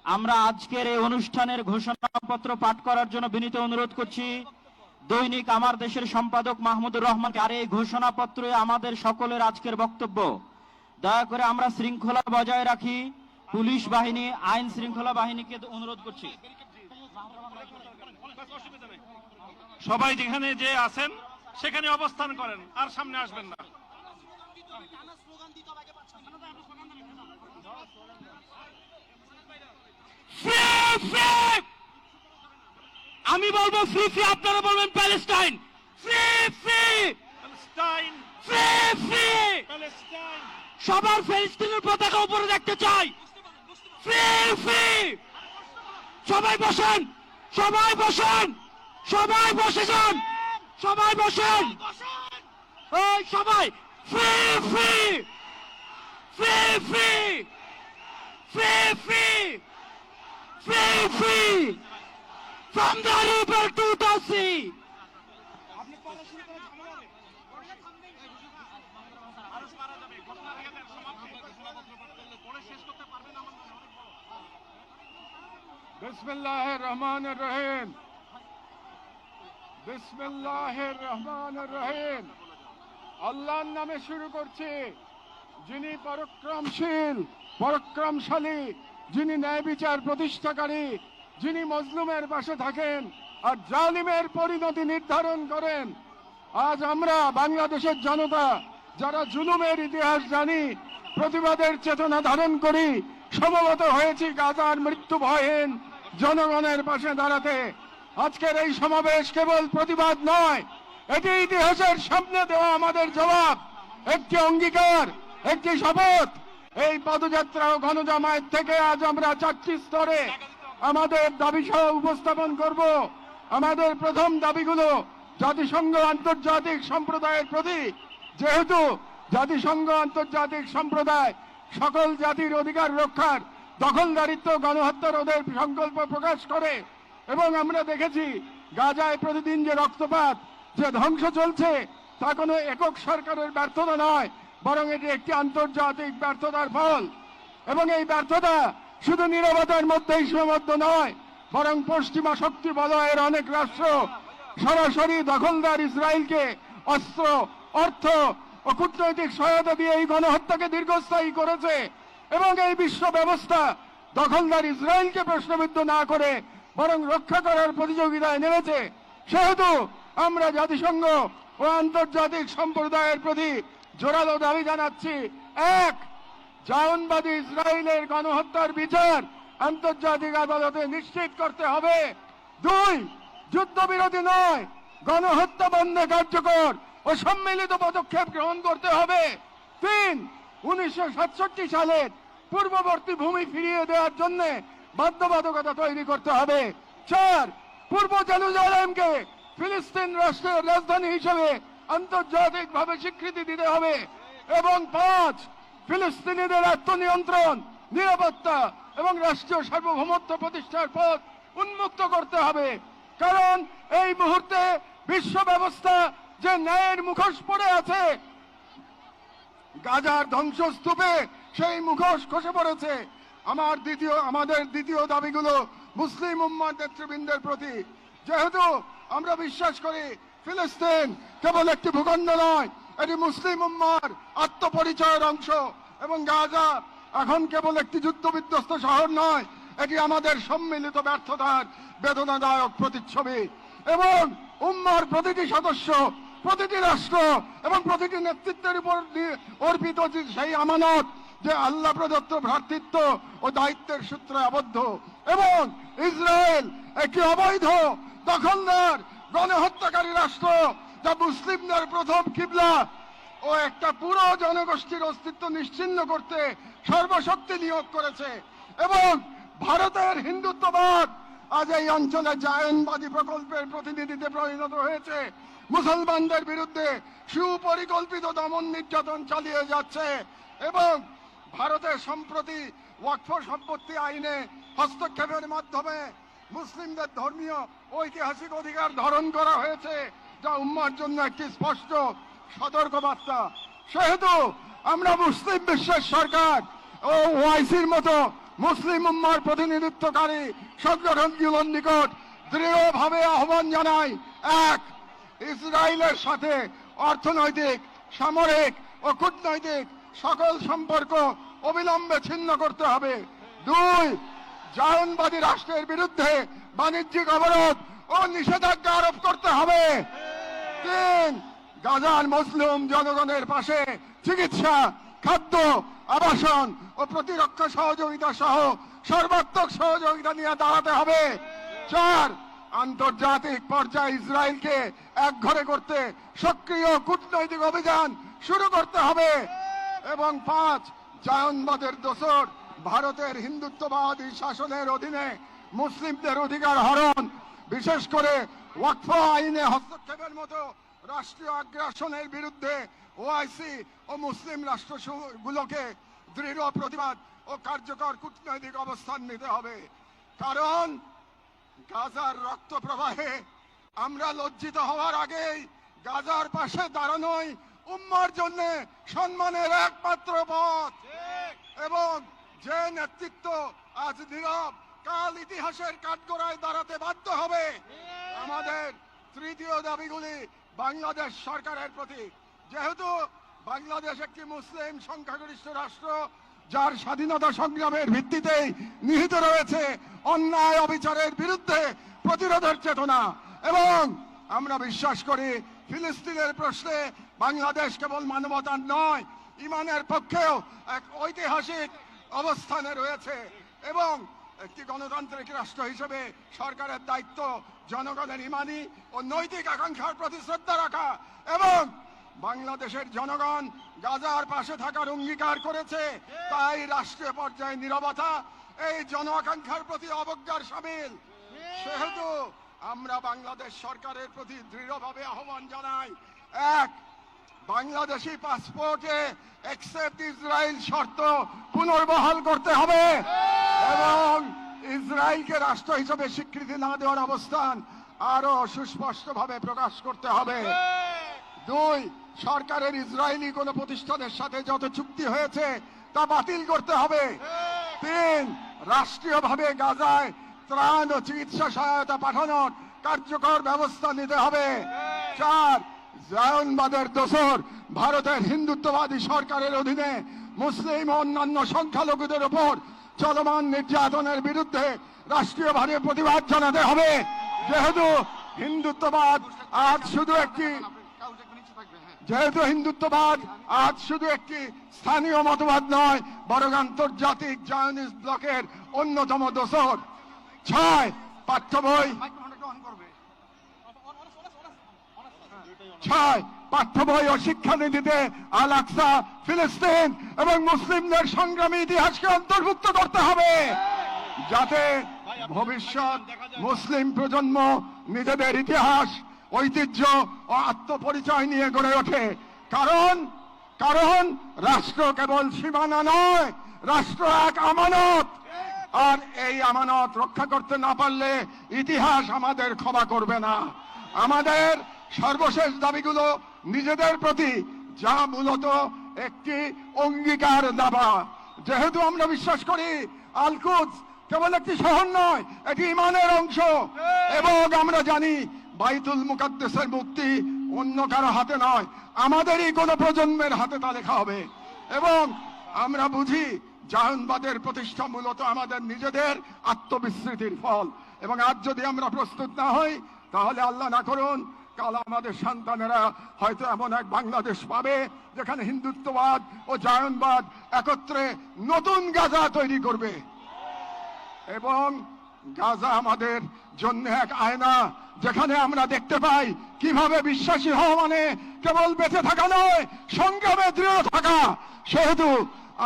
[SPEAKER 7] আমরা আজকের এই অনুষ্ঠানের ঘোষণাপত্র পাঠ করার জন্য বিনীত অনুরোধ করছি দৈনিক আমার দেশের সম্পাদক মাহমুদুর রহমানকে। আর এই ঘোষণাপত্রে আমাদের সকলের আজকের বক্তব্য। দয়া করে আমরা শৃঙ্খলা বজায় রাখি। পুলিশ বাহিনী, আইন শৃঙ্খলা বাহিনীকে অনুরোধ করছি,
[SPEAKER 6] সবাই যেখানে যে আছেন সেখানে অবস্থান করেন, আর সামনে আসবেন না।
[SPEAKER 1] আমি বলবো ফ্রি ফ্রি, আপনারা বলবেন Palestine. Free free
[SPEAKER 6] Palestine,
[SPEAKER 1] free free,
[SPEAKER 6] Palestine.
[SPEAKER 1] সবার ফিলিস্তিনের পতাকা উপরে দেখতে চাই। ফ্রি ফ্রি, সবাই বসেন, সবাই বসেন, সবাই বসে যান, সবাই বসেন, ওই সবাই। Free free, free free, free free, free free, from the river to the sea.
[SPEAKER 8] বিসমিল্লাহির রহমানির রহিম, বিসমিল্লাহির রহমানির রহিম। আল্লাহর নামে শুরু করছি, যিনি পরাক্রমশীল, পরাক্রমশালী, যিনি ন্যায় বিচার প্রতিষ্ঠাকারী, যিনি মজলুমের পাশে থাকেন আর জালিমের পরিণতি নির্ধারণ করেন। আজ আমরা বাংলাদেশের জনতা যারা জুলুমের ইতিহাস জানি, প্রতিবাদের চেতনা ধারণ করি, সমবেত হয়েছি গাজার মৃত্যু ভয়হীন জনগণের পাশে দাঁড়াতে। আজকের এই সমাবেশ কেবল প্রতিবাদ নয়, এটি ইতিহাসের সামনে দেওয়া আমাদের জবাব, একটি অঙ্গীকার, একটি শপথ। এই পদযাত্রা ও গণজামায়াত থেকে আজ আমরা 4টি স্তরে আমাদের দাবি সহ উপস্থাপন করব। আমাদের প্রথম দাবিগুলো জাতিসংঘ আন্তর্জাতিক সম্প্রদায়ের প্রতি, যেহেতু জাতিসংঘ আন্তর্জাতিক সম্প্রদায় সকল জাতির অধিকার রক্ষার, দখলদারিত্ব, গণহত্যা রোধের সংকল্প প্রকাশ করে, এবং আমরা দেখেছি গাজায় প্রতিদিন যে রক্তপাত, যে ধ্বংস চলছে, তা কোনো একক সরকারের ব্যর্থতা নয়, বরং এটি একটি আন্তর্জাতিক ব্যর্থতার ফল। এবং এই ব্যর্থতা শুধু নীরবতার মধ্যেই সীমাবদ্ধ নয়, বরং পশ্চিমা শক্তি বলয়ের অনেক রাষ্ট্র সরাসরি দখলদার ইসরায়েলকে অস্ত্র, অর্থ ও কূটনৈতিক সহায়তা দিয়ে এই গণহত্যাকে দীর্ঘস্থায়ী করেছে এবং এই বিশ্ব ব্যবস্থা দখলদার ইসরায়েলকে প্রশ্নবিদ্ধ না করে বরং রক্ষা করার প্রতিযোগিতায় নেমেছে। সেহেতু আমরা জাতিসংঘ ও আন্তর্জাতিক সম্প্রদায়ের প্রতি জোরালো দাবি জানাচ্ছি, এক, জায়নবাদী ইসরায়েলের গণহত্যার বিচার আন্তর্জাতিক আদালতে নিশ্চিত করতে হবে। দুই, যুদ্ধবিরতি নয়, গণহত্যা বন্ধে কার্যকর ও সম্মিলিত পদক্ষেপ গ্রহণ করতে হবে। তিন, 1967 সালের পূর্ববর্তী ভূমি ফিরিয়ে দেওয়ার জন্য বাধ্যবাধকতা তৈরি করতে হবে। চার, পূর্ব জেরুজালেমকে ফিলিস্তিন রাষ্ট্রের রাজধানী হিসেবে আন্তর্জাতিকভাবে স্বীকৃতি দিতে হবে। এবং পাঁচ, ফিলিস্তিনিদের আত্মনিয়ন্ত্রণ, নিরাপত্তা এবং রাষ্ট্রীয় সার্বভৌমত্ব প্রতিষ্ঠার পথ উন্মুক্ত করতে হবে। কারণ এই মুহূর্তে বিশ্ব ব্যবস্থা যে ন্যায়ের মুখোশ পড়ে আছে, গাজার ধ্বংসস্তূপে সেই মুখোশ খসে পড়েছে। আমাদের দ্বিতীয় দাবিগুলো মুসলিম উম্মার নেতৃবৃন্দের প্রতি। যেহেতু আমরা বিশ্বাস করি ফিলিস্তিন কেবল একটি ভূখণ্ড নয়, এটি মুসলিম উম্মার আত্মপরিচয়ের অংশ, এবং গাজা এখন কেবল একটি যুদ্ধবিধ্বস্ত শহর নয়, এটি আমাদের সম্মিলিত ব্যর্থতার বেদনাদায়ক প্রতিচ্ছবি। এবং উম্মার প্রতিটি সদস্য, প্রতিটি রাষ্ট্র এবং প্রতিটি নেতৃত্বের উপর অর্পিত সেই আমানত যে আল্লাহ প্রদত্ত ভ্রাতৃত্ব ও দায়িত্বের সূত্রে আবদ্ধ। এবং ইসরায়েল একটি অবৈধ দখলদার গণহত্যাকারী রাষ্ট্র, যা মুসলিমদের প্রথম কিবলা ও একটা পুরো জনগোষ্ঠীর অস্তিত্ব নিশ্চিহ্ন করতে সর্বশক্তি নিয়োগ করেছে। এবং ভারতের হিন্দুত্ববাদ আজ এই অঞ্চলে জায়নবাদী প্রকল্পের প্রতিনিধিতে পরিণত হয়েছে, মুসলমানদের বিরুদ্ধে সুপরিকল্পিত দমন নির্যাতন চালিয়ে যাচ্ছে। এবং ভারতের সম্প্রতি ওয়াকফ সম্পত্তি আইনে হস্তক্ষেপের মাধ্যমে মুসলিমদের ধর্মীয় ঐতিহাসিক অধিকার ধারণ করা হয়েছে, যা উম্মার জন্য একটি স্পষ্ট সতর্কবার্তা। সেহেতু আমরা মুসলিম বিশ্বের সরকার ও ওআইসির মতো মুসলিম উম্মার প্রতিনিধিত্বকারী সংগঠনগুলোর নিকট দৃঢ়ভাবে আহ্বান জানাই, এক, ইসরায়েলের সাথে অর্থনৈতিক, সামরিক ও কূটনৈতিক সকল সম্পর্ক অবিলম্বে ছিন্ন করতে হবে। দুই, জায়নবাদী রাষ্ট্রের বিরুদ্ধে বাণিজ্যিক অবরোধ ও নিষেধাজ্ঞা আরোপ করতে হবে। তিন, গাজার মুসলিম জনগণের পাশে চিকিৎসা, খাদ্য, আবাসন ও প্রতিরক্ষা সহযোগিতা সহ সর্বাত্মক সহযোগিতা নিয়ে দাঁড়াতে হবে। চার, আন্তর্জাতিক পর্যায়ে ইসরায়েলকে একঘরে করতে সক্রিয় কূটনৈতিক অভিযান শুরু করতে হবে। এবং পাঁচ, জায়নবাদের দোসর ভারতের হিন্দুত্ববাদী শাসনের অধীনে মুসলিমদের অধিকার হরণ, বিশেষ করে ওয়াকফ আইনে হস্তক্ষেপের মতো রাষ্ট্রীয় আগ্রাসনের বিরুদ্ধে ওআইসি ও মুসলিম রাষ্ট্রগুলোকে দৃঢ় প্রতিবাদ ও কার্যকর কূটনৈতিক অবস্থান নিতে হবে। কারণ গাজার রক্ত প্রবাহে আমরা লজ্জিত হওয়ার আগেই গাজার পাশে দাঁড়ানোই উম্মার জন্য সম্মানের একমাত্র পথ। এবং যে নেতৃত্ব আজ নীরব, কাল ইতিহাসের কাঠগড়ায় দাঁড়াতে বাধ্য হবে। আমাদের তৃতীয় দাবিগুলি বাংলাদেশ সরকারের প্রতি। যেহেতু বাংলাদেশ একটি মুসলিম সংখ্যাগরিষ্ঠ রাষ্ট্র, যার স্বাধীনতা সংগ্রামের ভিত্তিতেই নিহিত রয়েছে অন্যায় অবিচারের বিরুদ্ধে প্রতিরোধের চেতনা, এবং আমরা বিশ্বাস করি ফিলিস্তিনের প্রশ্নে বাংলাদেশ কেবল মানবতার নয়, ইমানের পক্ষেও এক ঐতিহাসিক অবস্থানে রয়েছে। এবং একটি গণতান্ত্রিক রাষ্ট্র হিসেবে সরকারের দায়িত্ব জনগণের ইমানি ও নৈতিক আকাঙ্ক্ষার প্রতি শ্রদ্ধা রাখা। এবং বাংলাদেশের জনগণ গাজার পাশে থাকার অঙ্গীকার করেছে, তাই রাষ্ট্রীয় পর্যায়ে নীরবতা এই জন আকাঙ্ক্ষার প্রতি অবজ্ঞার শামিল। সেহেতু আমরা বাংলাদেশ সরকারের প্রতি দৃঢ়ভাবে আহ্বান জানাই, এক, বাংলাদেশি পাসপোর্টে অ্যাকসেপ্ট ইসরায়েল শর্ত পুনর্বহাল করতে হবে এবং ইসরায়েলকে রাষ্ট্র হিসেবে স্বীকৃতি না দেওয়ার অবস্থান আরো সুস্পষ্টভাবে প্রকাশ করতে হবে। দুই, সরকারের ইসরায়েলি কোন প্রতিষ্ঠানের সাথে যত চুক্তি হয়েছে তা বাতিল করতে হবে। তিন, রাষ্ট্রীয়ভাবে গাজায় ত্রাণ ও চিকিৎসা সহায়তা পাঠানোর কার্যকর ব্যবস্থা নিতে হবে। 4, জায়নবাদের দোসর ভারতের হিন্দুত্ববাদী সরকারের অধীনে মুসলিম ও অন্যান্য সংখ্যালঘুদের উপর চলমান নির্যাতনের বিরুদ্ধে রাষ্ট্রীয়ভাবে প্রতিবাদ জানাতে হবে। যেহেতু হিন্দুত্ববাদ আজ শুধু একটি স্থানীয় মতবাদ নয়, বরং আন্তর্জাতিক জায়নিস্ট ব্লকের অন্যতম দোসর। 6, পাঠ্য বই ও শিক্ষানীতিতে আল আকসা, ফিলিস্তিন এবং মুসলিমদের সংগ্রামী ইতিহাসকে অন্তর্ভুক্ত করতে হবে, যাতে ভবিষ্যৎ মুসলিম প্রজন্ম নিজেদের ইতিহাস, ঐতিহ্য ও আত্মপরিচয় নিয়ে গড়ে ওঠে। কারণ রাষ্ট্র কেবল সীমানা নয়, রাষ্ট্র এক আমানত, আর এই আমানত রক্ষা করতে না পারলে ইতিহাস আমাদের ক্ষমা করবে না। আমাদের সর্বশেষ দাবিগুলো নিজেদের প্রতি, যা মূলত একটি অঙ্গীকার দাবা। যেহেতু আমরা বিশ্বাস করি আল কুদস কেবল একটি শহর নয়, এটি ঈমানের অংশ, এবং আমরা জানি বাইতুল মুকাদ্দাসের মুক্তি অন্য কারো হাতে নয়, আমাদেরই কোনো প্রজন্মের হাতে তা লেখা হবে। এবং আমরা বুঝি জায়নবাদের প্রতিষ্ঠা মূলত আমাদের নিজেদের আত্মবিস্মৃতির ফল, এবং আজ যদি আমরা প্রস্তুত না হই, তাহলে আল্লাহ না করুন কাল আমাদের সন্তানেরা হয়তো এমন এক বাংলাদেশ পাবে যেখানে হিন্দুত্ববাদ ও জায়নবাদ একত্রে নতুন গাজা তৈরি করবে। এবং গাজা আমাদের জন্য এক আয়না, যেখানে আমরা দেখতে পাই কিভাবে বিশ্বাসী হওয়া মানে কেবল বেঁচে থাকা নয়, সংগ্রামে দৃঢ় থাকা। সেহেতু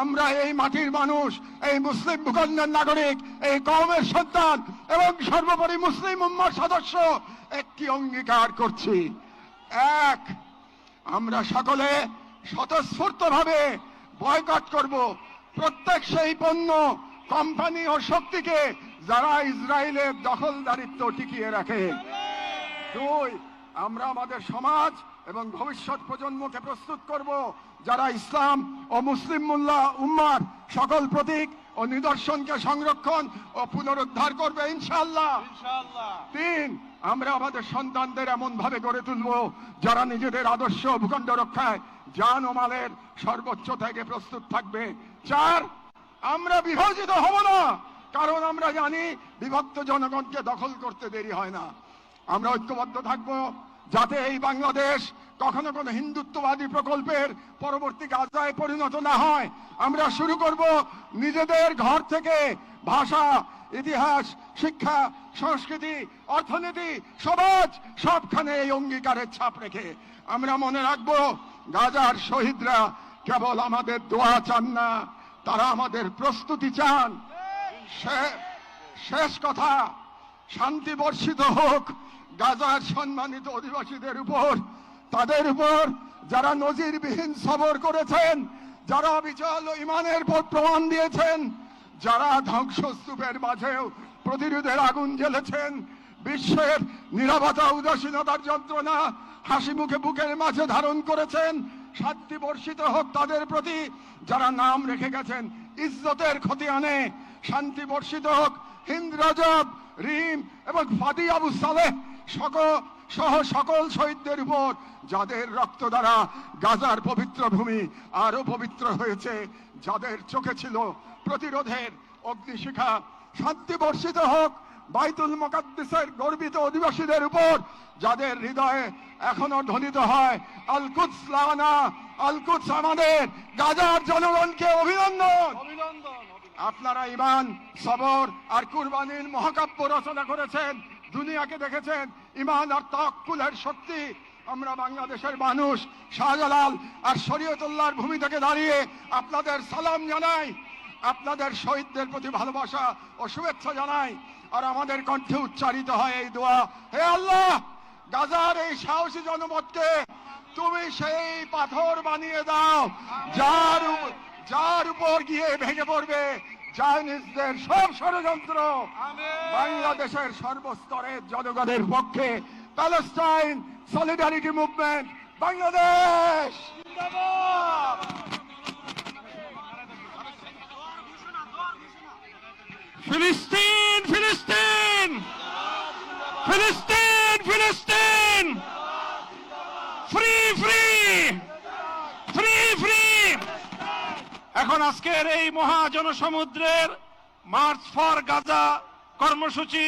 [SPEAKER 8] আমরা এই মাটির মানুষ, এই মুসলিম ভূখণ্ডের নাগরিক, এই কওমের সন্তান এবং সর্বোপরি মুসলিম উম্মার সদস্য একটি অঙ্গীকার করছি। 1, আমরা সকলে স্বতঃস্ফূর্তভাবে বয়কট করব প্রত্যেক সেই পণ্য, কোম্পানি ও শক্তিকে যারা ইসরায়েলের দখলদারিত্ব টিকিয়ে রাখে। 2, আমরা আমাদের সমাজ এবং ভবিষ্যৎ প্রজন্মকে প্রস্তুত করব যারা ইসলাম ও মুসলিম উম্মার সকল প্রতীক ও নিদর্শনকে সংরক্ষণ ও পুনরুদ্ধার করবে ইনশাআল্লাহ। 3, আমরা আমাদের সন্তানদের এমন ভাবে গড়ে তুলব যারা নিজেদের আদর্শ ভূখণ্ড রক্ষায় জান ও মালের সর্বোচ্চ ত্যাগে প্রস্তুত থাকবে। 4, আমরা বিভাজিত হব না, কারণ আমরা জানি বিভক্ত জনগণকে দখল করতে দেরি হয় না। আমরা ঐক্যবদ্ধ থাকব যাতে এই বাংলাদেশ কখনো কোনো হিন্দুত্ববাদী প্রকল্পের পরবর্তী গাজায় পরিণত না হয়। আমরা শুরু করব নিজেদের ঘর থেকে, ভাষা, ইতিহাস, শিক্ষা, সংস্কৃতি, অর্থনীতি, সমাজ সবখানে এই অঙ্গীকারের ছাপ রেখে। আমরা মনে রাখব গাজার শহীদরা কেবল আমাদের দোয়া চান না, তারা আমাদের প্রস্তুতি চান। শেষ কথা, শান্তি বর্ষিত হোক গাজার সম্মানিত অধিবাসীদের উপর, তাদের উপর যারা নজিরবিহীন সবর করেছেন, যারা অবিচল ঈমানের পর প্রমাণ দিয়েছেন, যারা ধ্বংসস্তূপের মাঝেও প্রতিরোধের আগুন জ্বেলেছেন, বিশ্বের নীরবতা উদাসীনতার যন্ত্রণা হাসি মুখে বুকের মাঝে ধারণ করেছেন। শান্তি বর্ষিত হোক তাদের প্রতি যারা নাম রেখে গেছেন ইজ্জতের খতিয়ানে। শান্তি বর্ষিত হোক হিন্দ রাজব, রিম এবং ফাদি আবু সালেহ সহ সকল শহীদদের উপর, যাদের রক্ত দ্বারা গাজার পবিত্র ভূমি আরো পবিত্র হয়েছে, যাদের চোখে ছিল প্রতিরোধের অগ্নিশিখা। শান্তি বর্ষিত হোক বাইতুল মুকাদ্দাসের গর্বিত অধিবাসীদের উপর, যাদের হৃদয়ে এখনো ধ্বনিত হয় আল কুদস লানা, আল কুদস আমাদের। গাজার জনগণকে অভিনন্দন। আপনারা ঈমান, সবর আর কুরবানির মহাকাব্য রচনা করেছেন, দুনিয়াকে দেখেছেন ঈমান আর তাওয়াক্কুলের শক্তি। আমরা বাংলাদেশের মানুষ শাহজালাল আর শরীয়তুল্লাহর ভূমি থেকে দাঁড়িয়ে আপনাদের সালাম জানাই, আপনাদের শহীদদের প্রতি ভালোবাসা ও শুভেচ্ছা জানাই। আর আমাদের কণ্ঠে উচ্চারিত হয় এই দোয়া, হে আল্লাহ, গাজার এই সাহসী জনপদকে তুমি সেই পাথর বানিয়ে দাও যার উপর গিয়ে ভেঙে পড়বে জায়নিস্টদের সব ষড়যন্ত্র। বাংলাদেশের সর্বস্তরের জনগণের পক্ষে প্যালেস্টাইন সলিডারিটি মুভমেন্ট বাংলাদেশ জিন্দাবাদ।
[SPEAKER 6] ফিলিস্তিন ফিলিস্তিন ফিলিস্তিন ফিলিস্তিন ফ্রি ফ্রি ফ্রি ফ্রি। এখন আজকের এই মহাজনসমুদ্রের মার্চ ফর গাজা কর্মসূচি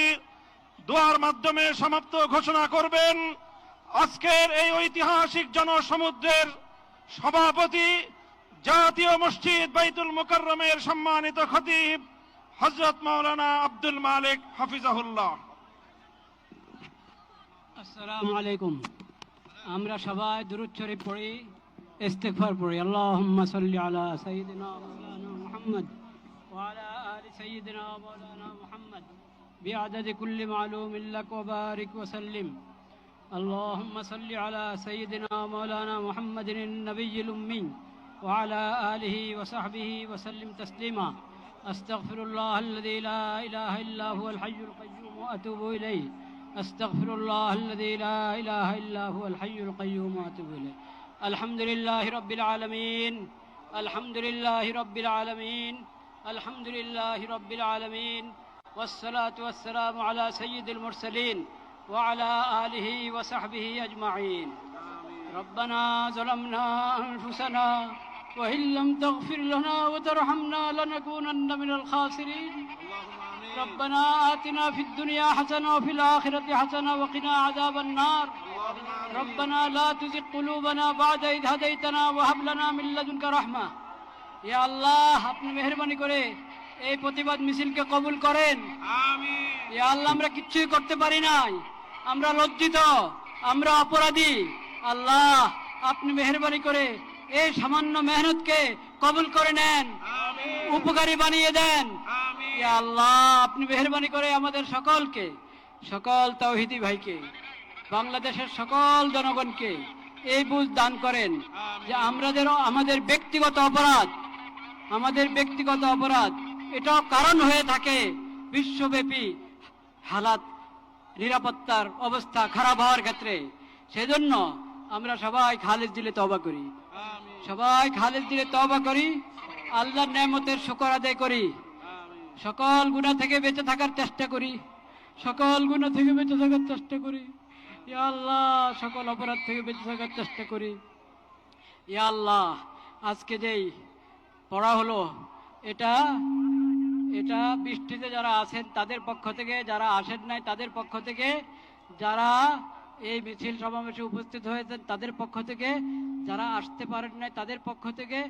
[SPEAKER 6] দোয়ার মাধ্যমে সমাপ্ত ঘোষণা করবেন আজকের এই ঐতিহাসিক জনসমুদ্রের সভাপতি, জাতীয় মসজিদ বাইতুল মুকাররমের সম্মানিত খতিব হযরত মাওলানা আব্দুল মালিক হাফিজাহুল্লাহ।
[SPEAKER 9] আসসালামু আলাইকুম। আমরা সবাই দুরূদ শরীফ পড়ি, ইস্তিগফার পড়ি। আল্লাহুম্মা সাল্লি আলা সাইয়্যিদিনা মাওলানা মুহাম্মদ ওয়া আলা আলি সাইয়্যিদিনা মাওলানা মুহাম্মদ বিআদাদি কুল্লি মালুমিন লাক ওয়া বারিক ওয়া সাল্লিম। اللهم صل على سيدنا مولانا محمد النبي الأمي وعلى آله وصحبه وسلم تسليما. أستغفر الله الذي لا إله إلا هو الحي القيوم وأتوب إليه. أستغفر الله الذي لا إله إلا هو الحي القيوم وأتوب إليه. الحمد لله رب العالمين. الحمد لله رب العالمين. الحمد لله رب العالمين. والصلاة والسلام على سيد المرسلين وعلى آله وصحبه أجمعين. ربنا ظلمنا أنفسنا وإن لم تغفر لنا وترحمنا لنكونن من الخاسرين. ربنا آتنا في الدنيا حسنة وفي الآخرة حسنة وقنا عذاب النار. ربنا لا تزغ قلوبنا بعد إذ هديتنا وهب لنا من لدنك رحمة. يا الله আপনি মেহেরবানি করে এই প্রতিবাদ মিছিলকে কবুল করেন। আমিন। ইয়া আল্লাহ আমরা কিচ্ছুই করতে পারি নাই, আমরা লজ্জিত, আমরা অপরাধী। আল্লাহ আপনি মেহেরবানি করে এই সামান্য মেহনতকে কবুল করে নেন, উপকারী বানিয়ে দেন। ইয়া আল্লাহ আপনি মেহেরবানি করে আমাদের সকলকে, সকল তাওহীদি ভাইকে, বাংলাদেশের সকল জনগণকে এই বুঝ দান করেন যে আমাদের ব্যক্তিগত অপরাধ এটাও কারণ হয়ে থাকে বিশ্বব্যাপী হালাত, নিরাপত্তার অবস্থা খারাপ হওয়ার ক্ষেত্রে। সেজন্য আমরা সবাই খালেজ দিলে তওবা করি, আল্লাহর নেয়ামতের শুকর আদায় করি, সকল গুনাহ থেকে বেঁচে থাকার চেষ্টা করি, ইয়া আল্লাহ সকল অপরাধ থেকে বেঁচে থাকার চেষ্টা করি। ইয়া আল্লাহ আজকে যেই পড়া হলো এটা বৃষ্টিতে যারা আছেন তাদের পক্ষ থেকে, যারা আসেন নাই তাদের পক্ষ থেকে, যারা এই মিছিল সমাবেশে উপস্থিত হয়েছেন তাদের পক্ষ থেকে, যারা আসতে পারেন নাই তাদের পক্ষ থেকে,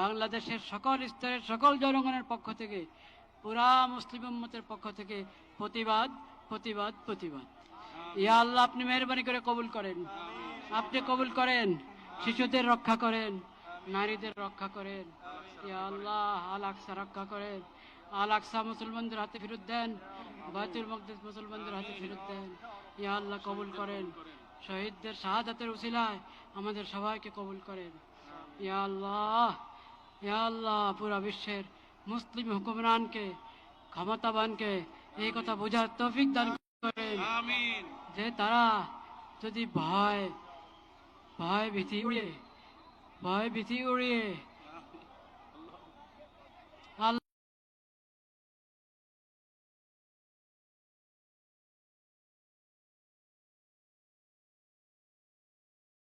[SPEAKER 9] বাংলাদেশের সকল স্তরের সকল জনগণের পক্ষ থেকে, পুরা মুসলিম উম্মতের পক্ষ থেকে প্রতিবাদ প্রতিবাদ প্রতিবাদ। ইয়া আল্লাহ আপনি মেহেরবানি করে কবুল করেন, আপনি কবুল করেন, শিশুদের রক্ষা করেন, নারীদের রক্ষা করেন। ইয়া আল্লাহ আল আকসা রক্ষা করেন, আল আকসা মুসলমানদের হাতে ফেরত দেন, বাইতুল মাকদিস মুসলমানদের হাতে ফেরত দেন। ইয়া আল্লাহ কবুল করেন, শহীদদের শাহাদাতের উসিলায় আমাদের সবাইকে কবুল করেন। ইয়া আল্লাহ পুরা বিশ্বের মুসলিম হুকুমরানকে, ক্ষমতাবানকে এই কথা বোঝার তৌফিক দান করেন যে তারা যদি ভয় ভীতি উড়িয়ে